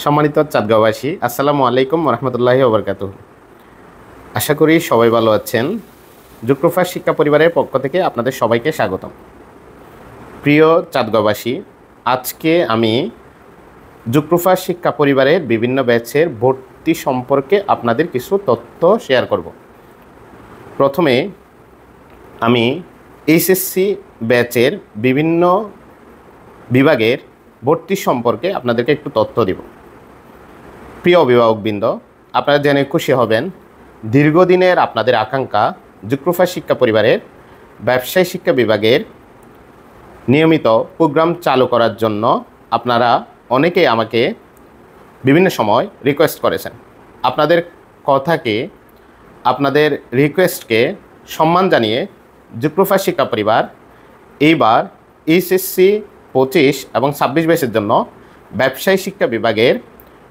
সম্মানিত চাঁদগাঁওবাসী, আসসালামু আলাইকুম রহমতুল্লাহি ওবরকাতুহ। আশা করি সবাই ভালো আছেন। জুকরুফা শিক্ষা পরিবারের পক্ষ থেকে আপনাদের সবাইকে স্বাগতম। প্রিয় চাঁদগাঁওবাসী, আজকে আমি জুকরুফা শিক্ষা পরিবারের বিভিন্ন ব্যাচের ভর্তি সম্পর্কে আপনাদের কিছু তথ্য শেয়ার করব। প্রথমে আমি এইচএসসি ব্যাচের বিভিন্ন বিভাগের ভর্তি সম্পর্কে আপনাদেরকে একটু তথ্য দিব। প্রিয় অভিভাবকবৃন্দ, আপনারা জেনে খুশি হবেন, দীর্ঘদিনের আপনাদের আকাঙ্ক্ষা জুকরুফা শিক্ষা পরিবারের ব্যবসায় শিক্ষা বিভাগের নিয়মিত প্রোগ্রাম চালু করার জন্য আপনারা অনেকেই আমাকে বিভিন্ন সময় রিকোয়েস্ট করেছেন। আপনাদের কথাকে, আপনাদের রিকোয়েস্টকে সম্মান জানিয়ে জুকরুফা শিক্ষা পরিবার এইবার এইচএসসি 25 এবং 26 ব্যাচের জন্য ব্যবসায় শিক্ষা বিভাগের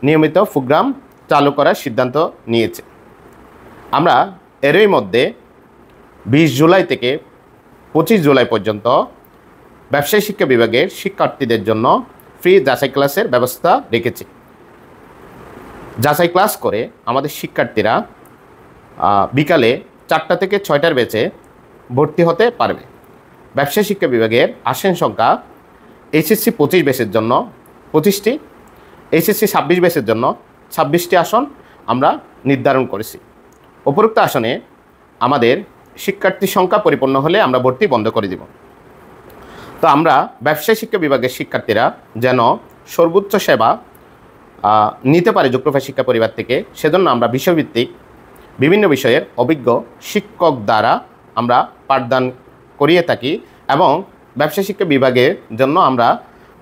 নিয়মিত প্রোগ্রাম চালু করার সিদ্ধান্ত নিয়েছে। আমরা এরই মধ্যে 20 জুলাই থেকে 25 জুলাই পর্যন্ত ব্যবসায় শিক্ষা বিভাগের শিক্ষার্থীদের জন্য ফ্রি যাচাই ক্লাসের ব্যবস্থা রেখেছি। যাচাই ক্লাস করে আমাদের শিক্ষার্থীরা বিকালে 4টা থেকে 6টার ব্যাচে ভর্তি হতে পারবে। ব্যবসায় শিক্ষা বিভাগের আসন সংখ্যা এইচএসসি 25 ব্যাচের জন্য 25টি, এইচএসসি 26 ব্যাচের জন্য 26টি আসন আমরা নির্ধারণ করেছি। উপরোক্ত আসনে আমাদের শিক্ষার্থী সংখ্যা পরিপূর্ণ হলে আমরা ভর্তি বন্ধ করে দিব। তো আমরা ব্যবসায় শিক্ষা বিভাগের শিক্ষার্থীরা যেন সর্বোচ্চ সেবা নিতে পারে জুকরুফা শিক্ষা পরিবার থেকে, সেজন্য আমরা বিষয়ভিত্তিক বিভিন্ন বিষয়ের অভিজ্ঞ শিক্ষক দ্বারা আমরা পাঠদান করিয়ে থাকি এবং ব্যবসায় শিক্ষা বিভাগের জন্য আমরা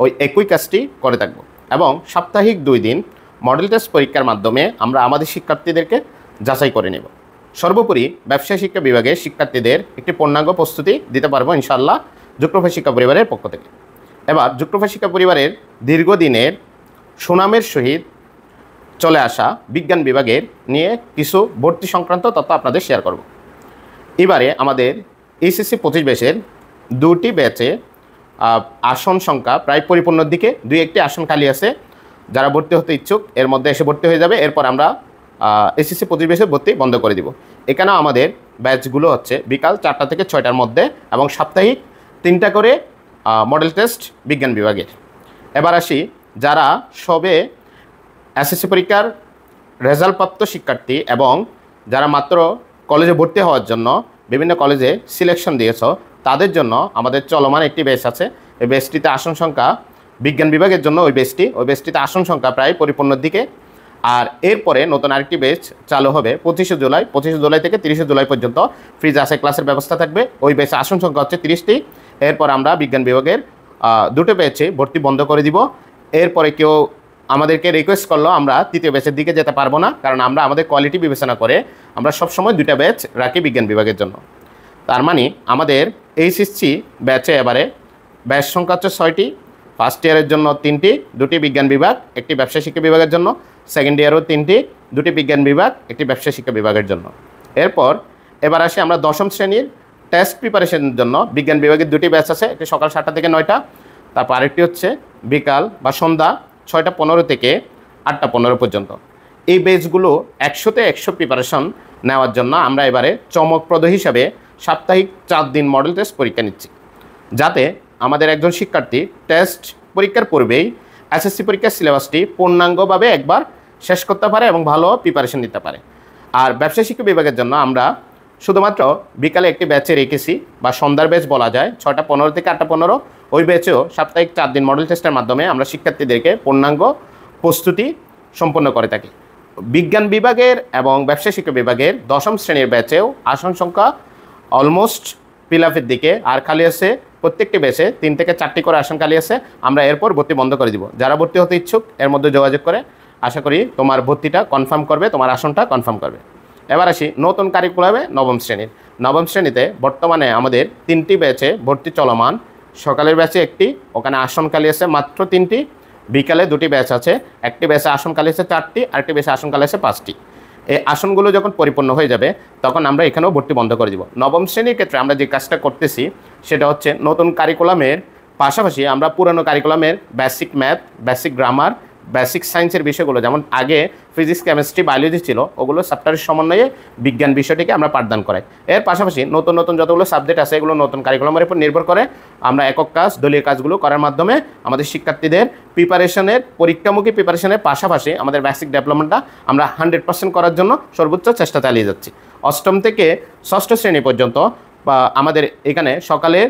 ওই একই কাজটি করে থাকব। এবং সাপ্তাহিক 2 দিন মডেল টেস্ট পরীক্ষার মাধ্যমে আমরা আমাদের শিক্ষার্থীদেরকে যাচাই করে নেব। সর্বোপরি ব্যবসায় শিক্ষা বিভাগের শিক্ষার্থীদের একটি পূর্ণাঙ্গ প্রস্তুতি দিতে পারবো ইনশাআল্লাহ জুকরুফা শিক্ষা পরিবারের পক্ষ থেকে। এবার জুকরুফা শিক্ষা পরিবারের দীর্ঘদিনের সুনামের সহিত চলে আসা বিজ্ঞান বিভাগের নিয়ে কিছু ভর্তি সংক্রান্ত তথ্য আপনাদের শেয়ার করব। এবারে আমাদের এইচএসসি 25 ব্যাচের 2টি ব্যাচে আসন সংখ্যা প্রায় পরিপূর্ণর দিকে, 2-1টি আসন খালি আছে। যারা ভর্তি হতে ইচ্ছুক এর মধ্যে এসে ভর্তি হয়ে যাবে। এরপর আমরা এইচএসসি 25 ব্যাচের ভর্তি বন্ধ করে দিব। এখানেও আমাদের ব্যাচগুলো হচ্ছে বিকাল 4টা থেকে 6টার মধ্যে এবং সাপ্তাহিক 3টা করে মডেল টেস্ট বিজ্ঞান বিভাগের। এবার আসি, যারা সবে এসএসসি পরীক্ষার রেজাল্টপ্রাপ্ত শিক্ষার্থী এবং যারা মাত্র কলেজে ভর্তি হওয়ার জন্য বিভিন্ন কলেজে সিলেকশন দিয়েছ, তাদের জন্য আমাদের চলমান একটি ব্যাচ আছে। এই ব্যাচটিতে আসন সংখ্যা বিজ্ঞান বিভাগের জন্য ওই ব্যাচটিতে আসন সংখ্যা প্রায় পরিপূর্ণর দিকে। আর এরপরে নতুন আরেকটি ব্যাচ চালু হবে 25 জুলাই থেকে 30 জুলাই পর্যন্ত ফ্রি যাচাই ক্লাসের ব্যবস্থা থাকবে। ওই ব্যাচে আসন সংখ্যা হচ্ছে 30টি। এরপর আমরা বিজ্ঞান বিভাগের 2টো ব্যাচে ভর্তি বন্ধ করে দিব। এরপরে কেউ আমাদেরকে রিকোয়েস্ট করলো আমরা 3য় ব্যাচের দিকে যেতে পারবো না, কারণ আমরা আমাদের কোয়ালিটি বিবেচনা করে আমরা সবসময় 2টা ব্যাচ রাখি বিজ্ঞান বিভাগের জন্য। তার মানে আমাদের এইচএসসি ব্যাচে এবারে ব্যাচ সংখ্যা হচ্ছে 6টি। ফার্স্ট ইয়ারের জন্য 3টি, 2টি বিজ্ঞান বিভাগ, একটি ব্যবসায় শিক্ষা বিভাগের জন্য। সেকেন্ড ইয়ারও 3টি, 2টি বিজ্ঞান বিভাগ, একটি ব্যবসায় শিক্ষা বিভাগের জন্য। এবার আসি আমরা 10ম শ্রেণীর টেস্ট প্রিপারেশনের জন্য বিজ্ঞান বিভাগের 2টি ব্যাচ আছে, একটি সকাল 7টা থেকে 9টা, তারপর আরেকটি হচ্ছে বিকাল বা সন্ধ্যা 6টা15 থেকে 8টা15 পর্যন্ত। এই ব্যাচগুলো 100তে 100 প্রিপারেশন নেওয়ার জন্য আমরা এবারে চমকপ্রদ হিসাবে সাপ্তাহিক 4 দিন মডেল টেস্ট পরীক্ষা নিচ্ছি, যাতে আমাদের একজন শিক্ষার্থী টেস্ট পরীক্ষার পূর্বেই এসএসসি পরীক্ষার সিলেবাসটি পূর্ণাঙ্গভাবে একবার শেষ করতে পারে এবং ভালো প্রিপারেশন নিতে পারে। আর ব্যবসায় শিক্ষা বিভাগের জন্য আমরা শুধুমাত্র বিকালে একটি ব্যাচে রেখেছি, বা সন্ধ্যার ব্যাচ বলা যায়, 6টা15 থেকে 8টা15। ওই ব্যাচেও সাপ্তাহিক 4 দিন মডেল টেস্টের মাধ্যমে আমরা শিক্ষার্থীদেরকে পূর্ণাঙ্গ প্রস্তুতি সম্পন্ন করে থাকি। বিজ্ঞান বিভাগের এবং ব্যবসায় শিক্ষা বিভাগের 10ম শ্রেণীর ব্যাচেও আসন সংখ্যা অলমোস্ট ফিল-আপের দিকে, আর খালি আছে প্রত্যেকটি ব্যাচে 3 থেকে 4টি করে আসন খালি আছে। আমরা এরপর ভর্তি বন্ধ করে দিব। যারা ভর্তি হতে ইচ্ছুক এর মধ্যে যোগাযোগ করে আশা করি তোমার ভর্তিটা কনফার্ম করবে, তোমার আসনটা কনফার্ম করবে। এবার আসি নতুন কারিকুলামে 9ম শ্রেণীর। 9ম শ্রেণীতে বর্তমানে আমাদের 3টি ব্যাচে ভর্তি চলমান। সকালের ব্যাচে একটি, ওখানে আসন খালি আছে মাত্র 3টি। বিকালে 2টি ব্যাচ আছে, একটি ব্যাচে আসন খালি আছে 4টি, আরেকটি ব্যাচে আসন খালি আছে 5টি। এই আসনগুলো যখন পরিপূর্ণ হয়ে যাবে তখন আমরা এখানেও ভর্তি বন্ধ করে দিব। 9ম শ্রেণীর ক্ষেত্রে আমরা যে কাজটা করতেছি সেটা হচ্ছে নতুন কারিকুলামের পাশাপাশি আমরা পুরানো কারিকুলামের basic math, basic grammar, basic সায়েন্সের বিষয়গুলো, যেমন আগে ফিজিক্স, কেমিস্ট্রি, বায়োলজি ছিল, ওগুলো চ্যাপ্টারের সমন্বয়ে বিজ্ঞান বিষয়টিকে আমরা পাঠদান করাই। এর পাশাপাশি নতুন নতুন যতগুলো সাবজেক্ট আছে এগুলো নতুন কারিকুলামের উপর নির্ভর করে আমরা একক কাজ, দলীয় কাজগুলো করার মাধ্যমে আমাদের শিক্ষার্থীদের প্রিপারেশনের, পরীক্ষামুখী প্রিপারেশনের পাশাপাশি আমাদের বেসিক ডেভেলপমেন্টটা আমরা 100% করার জন্য সর্বোচ্চ চেষ্টা চালিয়ে যাচ্ছি। অষ্টম থেকে ষষ্ঠ শ্রেণী পর্যন্ত বা আমাদের এখানে সকালে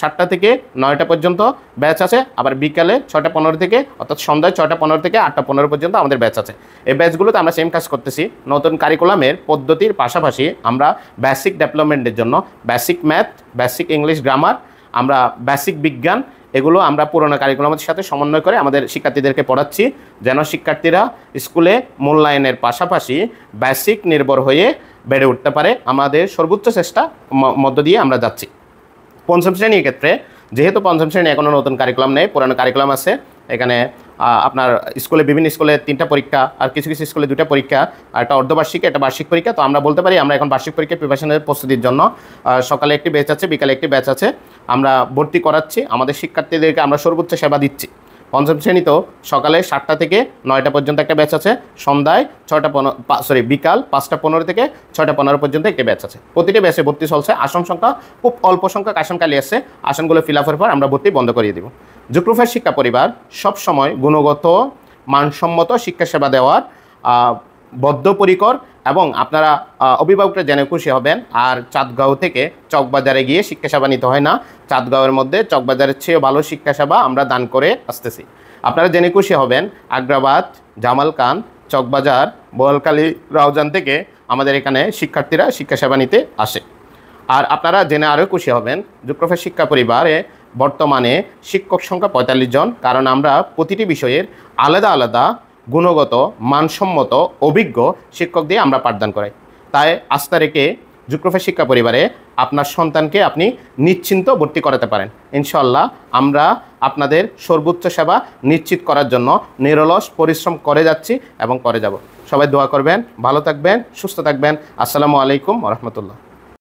7টা থেকে 9টা পর্যন্ত ব্যাচ আছে, আবার বিকালে 6টা 15 থেকে, অর্থাৎ সন্ধ্যায় 6টা 15 থেকে 8টা 15 পর্যন্ত আমাদের ব্যাচ আছে। এই ব্যাচগুলোতে আমরা সেম কাজ করতেছি। নতুন কারিকুলামের পদ্ধতির পাশাপাশি আমরা বেসিক ডেভেলপমেন্টের জন্য basic math, basic English grammar, আমরা বেসিক বিজ্ঞান, এগুলো আমরা পুরোনো কারিকুলামের সাথে সমন্বয় করে আমাদের শিক্ষার্থীদেরকে পড়াচ্ছি, যেন শিক্ষার্থীরা স্কুলে মূল্যায়নের পাশাপাশি বেসিক নির্ভর হয়ে বেড়ে উঠতে পারে। আমাদের সর্বোচ্চ চেষ্টা মধ্য দিয়ে আমরা যাচ্ছি। পঞ্চম শ্রেণীর ক্ষেত্রে যেহেতু পঞ্চম শ্রেণী এখনও নতুন কারিকুলাম নেই, পুরানো কারিকুলাম আছে। এখানে আপনার স্কুলে, বিভিন্ন স্কুলে 3টা পরীক্ষা, আর কিছু কিছু স্কুলে 2টা পরীক্ষা, আর একটা অর্ধবার্ষিক, একটা বার্ষিক পরীক্ষা। তো আমরা বলতে পারি আমরা এখন বার্ষিক পরীক্ষার প্রিপারেশনের প্রস্তুতির জন্য সকালে একটি ব্যাচ আছে, বিকালে একটি ব্যাচ আছে, আমরা ভর্তি করাচ্ছি। আমাদের শিক্ষার্থীদেরকে আমরা সর্বোচ্চ সেবা দিচ্ছি। পঞ্চম শ্রেণীতেও সকালে 7টা থেকে 9টা পর্যন্ত একটা ব্যাচ আছে, সন্ধ্যায় বিকাল 5টা 15 থেকে 6টা 15 পর্যন্ত একটি ব্যাচ আছে। প্রতিটি ব্যাচে ভর্তি চলছে। আসন সংখ্যা খুব অল্প সংখ্যক আসন খালি আছে, আসনগুলো ফিল আপের পর আমরা ভর্তি বন্ধ করিয়ে দেব। যুগপ্রফার শিক্ষা পরিবার সবসময় গুণগত মানসম্মত শিক্ষা সেবা দেওয়ার বদ্ধপরিকর, এবং আপনারা অভিভাবকরা জেনে খুশি হবেন। আর চাঁদগাঁও থেকে চকবাজারে গিয়ে শিক্ষা সেবা নিতে হয় না। চাঁদগাঁওয়ের মধ্যে চকবাজারের চেয়ে ভালো শিক্ষা সেবা আমরা দান করে আসতেছি। আপনারা জেনে খুশি হবেন আগ্রাবাদ, জামালকান, চকবাজার, বোয়ালখালী, রাউজান থেকে আমাদের এখানে শিক্ষার্থীরা শিক্ষা সেবা নিতে আসে। আর আপনারা জেনে আরও খুশি হবেন যুগপ্রফার শিক্ষা পরিবারে বর্তমানে শিক্ষক সংখ্যা 45 জন, কারণ আমরা প্রতিটি বিষয়ের আলাদা আলাদা গুণগত মানসম্মত অভিজ্ঞ শিক্ষক দিয়ে আমরা পাঠদান করাই। তাই আস্থা রেখে যুগপ্রফার শিক্ষা পরিবারে আপনার সন্তানকে আপনি নিশ্চিন্ত ভর্তি করাতে পারেন। ইনশাআল্লাহ আমরা আপনাদের সর্বোচ্চ সেবা নিশ্চিত করার জন্য নিরলস পরিশ্রম করে যাচ্ছি এবং করে যাব। সবাই দোয়া করবেন, ভালো থাকবেন, সুস্থ থাকবেন। আসসালামু আলাইকুম ওয়া রাহমাতুল্লাহ।